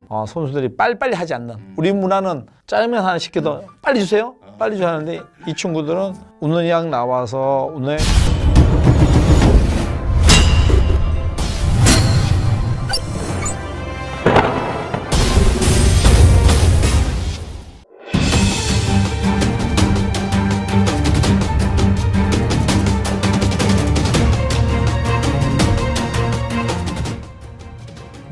선수들이 빨리빨리 하지 않는, 우리 문화는 짜장면 하나 시켜도 빨리 주세요, 빨리 주세요 하는데 이 친구들은 웃는 양 나와서 웃는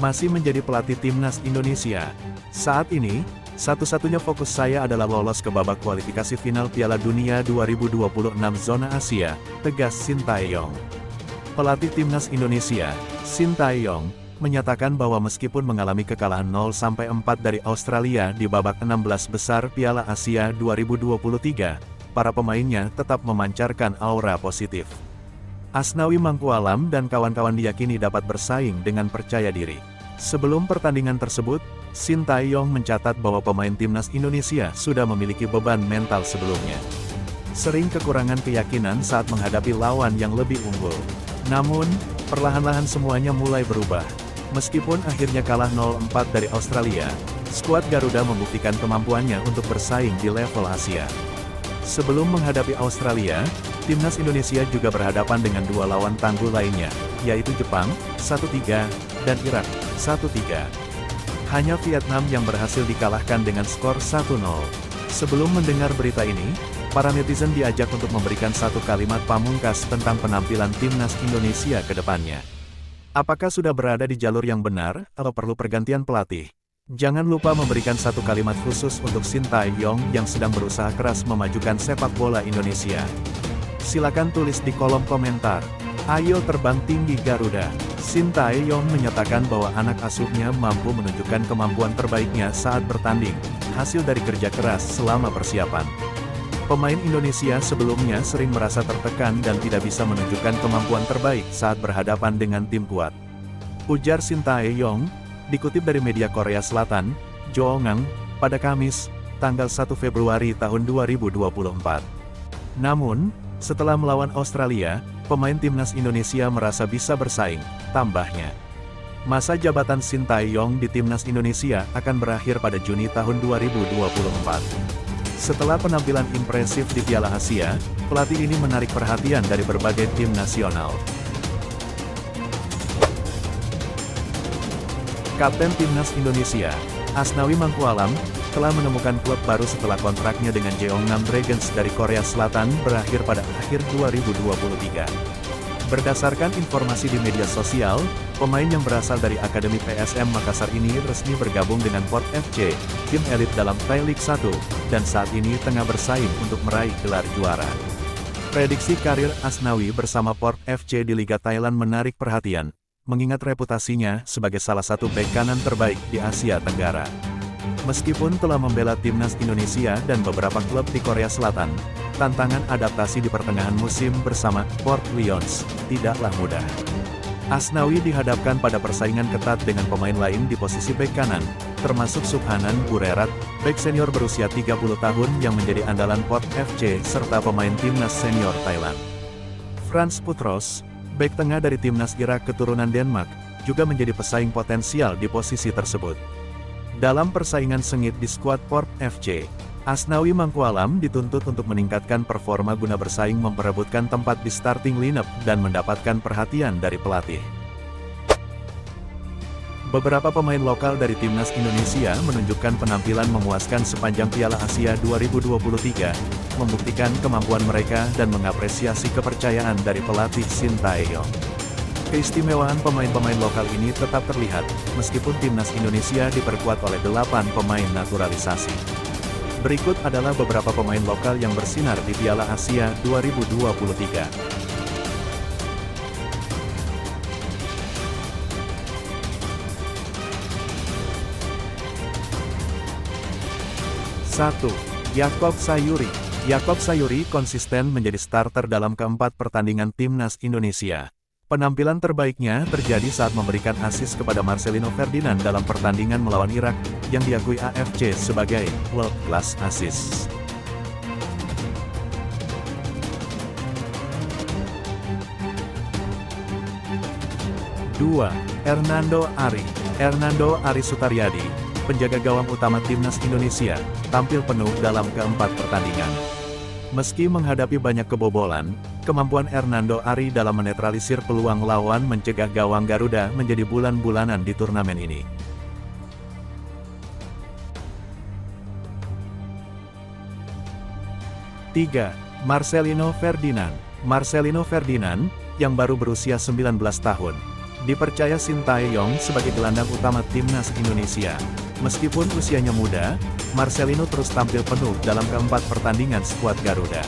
Masih menjadi pelatih timnas Indonesia. Saat ini, satu-satunya fokus saya adalah lolos ke babak kualifikasi final Piala Dunia 2026 Zona Asia, tegas Sintayong. Pelatih timnas Indonesia, Sintayong, menyatakan bahwa meskipun mengalami kekalahan 0-4 dari Australia di babak 16 besar Piala Asia 2023, para pemainnya tetap memancarkan aura positif. Asnawi Mangkualam dan kawan-kawan diyakini dapat bersaing dengan percaya diri. Sebelum pertandingan tersebut, Sintayong mencatat bahwa pemain timnas Indonesia sudah memiliki beban mental sebelumnya. Sering kekurangan keyakinan saat menghadapi lawan yang lebih unggul. Namun, perlahan-lahan semuanya mulai berubah. Meskipun akhirnya kalah 0-4 dari Australia, skuad Garuda membuktikan kemampuannya untuk bersaing di level Asia. Sebelum menghadapi Australia, timnas Indonesia juga berhadapan dengan dua lawan tangguh lainnya, yaitu Jepang, 1-3, dan Irak, 1-3. Hanya Vietnam yang berhasil dikalahkan dengan skor 1-0. Sebelum mendengar berita ini, para netizen diajak untuk memberikan satu kalimat pamungkas tentang penampilan timnas Indonesia ke depannya. Apakah sudah berada di jalur yang benar, atau perlu pergantian pelatih? Jangan lupa memberikan satu kalimat khusus untuk Sintayong yang sedang berusaha keras memajukan sepak bola Indonesia. Silakan tulis di kolom komentar. Ayo terbang tinggi Garuda. Sintayong menyatakan bahwa anak asuhnya mampu menunjukkan kemampuan terbaiknya saat bertanding, hasil dari kerja keras selama persiapan. Pemain Indonesia sebelumnya sering merasa tertekan dan tidak bisa menunjukkan kemampuan terbaik saat berhadapan dengan tim kuat. Ujar Sintayong, dikutip dari media Korea Selatan, Joongang, pada Kamis, tanggal 1 Februari tahun 2024. Namun, setelah melawan Australia, pemain timnas Indonesia merasa bisa bersaing, tambahnya. Masa jabatan Sintayong di timnas Indonesia akan berakhir pada Juni tahun 2024. Setelah penampilan impresif di Piala Asia, pelatih ini menarik perhatian dari berbagai tim nasional. Kapten Timnas Indonesia, Asnawi Mangkualam, telah menemukan klub baru setelah kontraknya dengan Jeonnam Dragons dari Korea Selatan berakhir pada akhir 2023. Berdasarkan informasi di media sosial, pemain yang berasal dari Akademi PSM Makassar ini resmi bergabung dengan Port FC, tim elit dalam Thai League 1, dan saat ini tengah bersaing untuk meraih gelar juara. Prediksi karir Asnawi bersama Port FC di Liga Thailand menarik perhatian, mengingat reputasinya sebagai salah satu bek kanan terbaik di Asia Tenggara. Meskipun telah membela timnas Indonesia dan beberapa klub di Korea Selatan, tantangan adaptasi di pertengahan musim bersama Port Lions tidaklah mudah. Asnawi dihadapkan pada persaingan ketat dengan pemain lain di posisi bek kanan, termasuk Subhanan Burerat, bek senior berusia 30 tahun yang menjadi andalan Port FC serta pemain timnas senior Thailand. Frans Putros, bek tengah dari timnas Irak keturunan Denmark, juga menjadi pesaing potensial di posisi tersebut. Dalam persaingan sengit di skuad Port FC, Asnawi Mangkualam dituntut untuk meningkatkan performa guna bersaing memperebutkan tempat di starting lineup dan mendapatkan perhatian dari pelatih. Beberapa pemain lokal dari timnas Indonesia menunjukkan penampilan memuaskan sepanjang Piala Asia 2023, membuktikan kemampuan mereka dan mengapresiasi kepercayaan dari pelatih Sintayong. Keistimewaan pemain-pemain lokal ini tetap terlihat, meskipun timnas Indonesia diperkuat oleh 8 pemain naturalisasi. Berikut adalah beberapa pemain lokal yang bersinar di Piala Asia 2023. Satu, Yakob Sayuri. Yakob Sayuri konsisten menjadi starter dalam keempat pertandingan timnas Indonesia. Penampilan terbaiknya terjadi saat memberikan assist kepada Marcelino Ferdinand dalam pertandingan melawan Irak, yang diakui AFC sebagai world class assist. 2. Hernando Ari Sutaryadi, penjaga gawang utama timnas Indonesia, tampil penuh dalam keempat pertandingan. Meski menghadapi banyak kebobolan, kemampuan Hernando Ari dalam menetralisir peluang lawan mencegah gawang Garuda menjadi bulan-bulanan di turnamen ini. Tiga, Marcelino Ferdinand, yang baru berusia 19 tahun, dipercaya Sintayong sebagai gelandang utama timnas Indonesia. Meskipun usianya muda, Marcelino terus tampil penuh dalam keempat pertandingan skuad Garuda.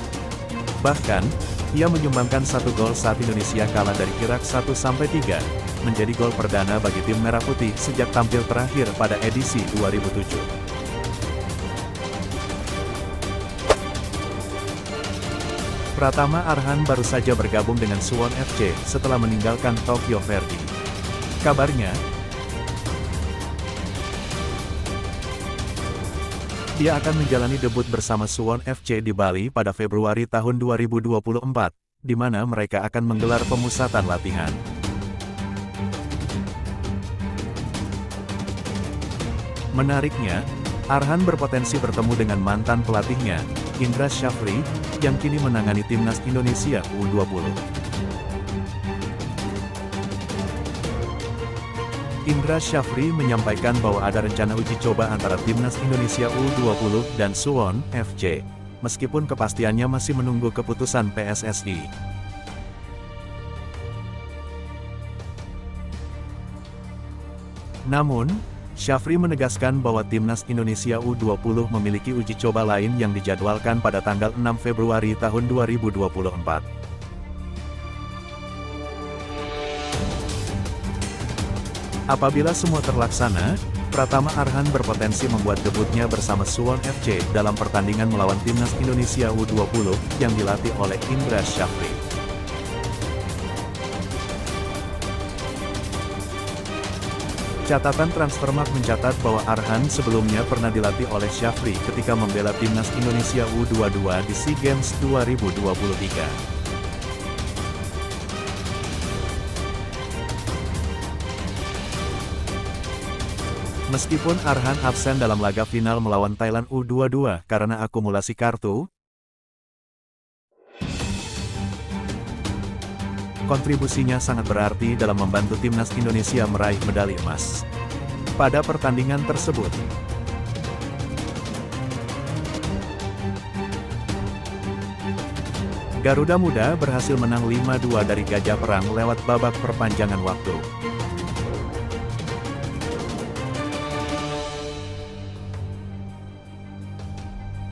Bahkan, ia menyumbangkan 1 gol saat Indonesia kalah dari Irak 1-3, menjadi gol perdana bagi tim Merah Putih sejak tampil terakhir pada edisi 2007. Pratama Arhan baru saja bergabung dengan Suwon FC setelah meninggalkan Tokyo Verdy. Kabarnya, dia akan menjalani debut bersama Suwon FC di Bali pada Februari tahun 2024, di mana mereka akan menggelar pemusatan latihan. Menariknya, Arhan berpotensi bertemu dengan mantan pelatihnya, Indra Syafri, yang kini menangani timnas Indonesia U20. Indra Syafri menyampaikan bahwa ada rencana uji coba antara timnas Indonesia U20 dan Suwon FC, meskipun kepastiannya masih menunggu keputusan PSSI. Namun, Syafri menegaskan bahwa timnas Indonesia U20 memiliki uji coba lain yang dijadwalkan pada tanggal 6 Februari tahun 2024. Apabila semua terlaksana, Pratama Arhan berpotensi membuat debutnya bersama Suwon FC dalam pertandingan melawan timnas Indonesia U20 yang dilatih oleh Indra Syafri. Catatan Transfermarkt mencatat bahwa Arhan sebelumnya pernah dilatih oleh Syafri ketika membela timnas Indonesia U22 di SEA Games 2023. Meskipun Arhan absen dalam laga final melawan Thailand U22 karena akumulasi kartu, kontribusinya sangat berarti dalam membantu timnas Indonesia meraih medali emas. Pada pertandingan tersebut, Garuda Muda berhasil menang 5-2 dari Gajah Perang lewat babak perpanjangan waktu.